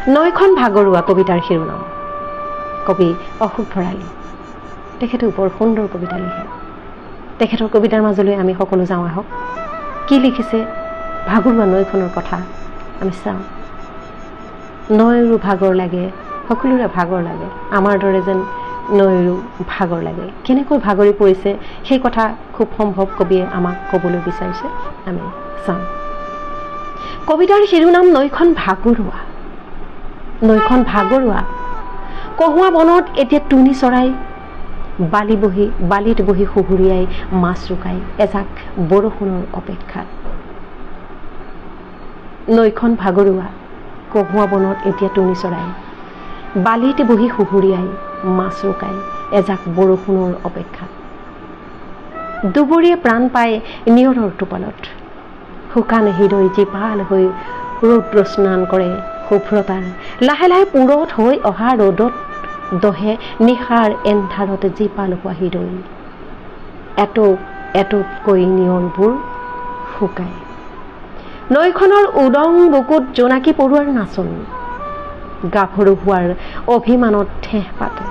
নৈখন ভাগৰুৱা কবিতাৰ শিৰোনাম কবি অশোক ভৰালী তেখেতে বৰ সুন্দৰ কবিতা লিখে তেখেতৰ কবিতাৰ মাজলৈ আমি সকলো যাওঁ আহক কি লিখিছে ভাগৰুৱা নৈখনৰ কথা আমি চাওঁ নৈৰো ভাগৰ লাগে সকলোৰে ভাগৰ লাগে আমাৰ দৰে যেন নৈৰো ভাগৰ লাগে কেনেকৈ ভাগৰি পৰিছে সেই কথা খুব সম্ভৱ কবিয়ে আমাক ক'বলৈ বিচাৰিছে আমি চাওঁ কবিতাৰ শিৰোনাম নৈখন ভাগৰুৱা কহুৱা বনত এতিয়া টুনি চৰাই বালিত বহি সুহুৰিয়াই মাছ ৰুকাই এজাক বৰষুণৰ অপেক্ষাত নৈখন ভাগৰুৱা কহুৱা বনত এতিয়া টুনি চৰাই বালিত বহি সুহুৰিয়াই মাছ ৰুকাই এজাক বৰষুণৰ অপেক্ষাত দুবৰীয়ে প্ৰাণ পায় নিয়ৰৰ টোপালত শুকান হৃদয় জীপাল হৈ ৰৌদ্ৰ স্নান কৰে শুভ্ৰতাৰ লাহে লাহে পুৰত হৈ অহা ৰ'দত দহে নিশাৰ এন্ধাৰত জীপাল হোৱা হৃদয় এটোপকৈ নিয়ৰবোৰ শুকায় নৈখনৰ উদং বুকুত জোনাকী পৰুৱাৰ নাচন গাভৰু হোৱাৰ অভিমানত ঠেহ পাতে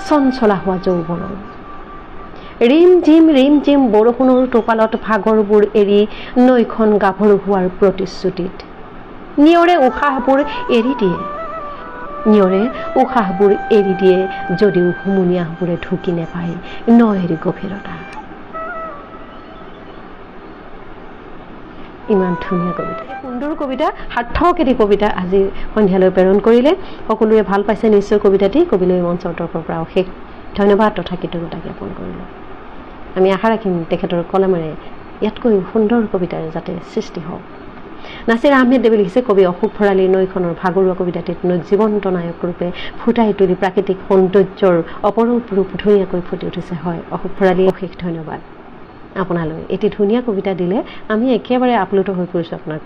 চঞ্চলা হোৱা যৌৱনৰ ৰিম জিম বৰষুণৰ টোপালত ভাগৰবোৰ এৰি নৈখন গাভৰু হোৱাৰ প্ৰতিশ্ৰুতিত নিয়ৰে উশাহবোৰ এৰি দিয়ে যদিও হুমুনিয়াহবোৰে ঢুকি নেপায় নৈৰ গভীৰতা ইমান ধুনীয়া কবিতা সুন্দৰ কবিতা সাৰ্থক এটি কবিতা আজি সন্ধিয়ালৈ প্ৰেৰণ কৰিলে সকলোৱে ভাল পাইছে নিশ্চয় কবিতাটি কবিলৈ মঞ্চৰ তৰফৰ পৰা অশেষ ধন্যবাদ তথা কৃতজ্ঞতা জ্ঞাপন কৰিলোঁ আমি আশা ৰাখিম তেখেতৰ কলমেৰে ইয়াতকৈ সুন্দৰ কবিতাৰ যাতে সৃষ্টি হওক নাছিৰ আহমেদ দেৱে লিখিছে কবি অশোক ভৰালীৰ নৈখনৰ ভাগৰুৱা কবিতাটিত নৈক জীৱন্ত নায়ক ৰূপে ফুটাই তুলি প্ৰাকৃতিক সৌন্দৰ্যৰ অপৰূপ ৰূপ ধুনীয়াকৈ ফুটি উঠিছে হয় অশোক ভৰালী অশেষ ধন্যবাদ আপোনালৈ এটি ধুনীয়া কবিতা দিলে আমি একেবাৰে আপ্লুত হৈ পৰিছোঁ আপোনাৰ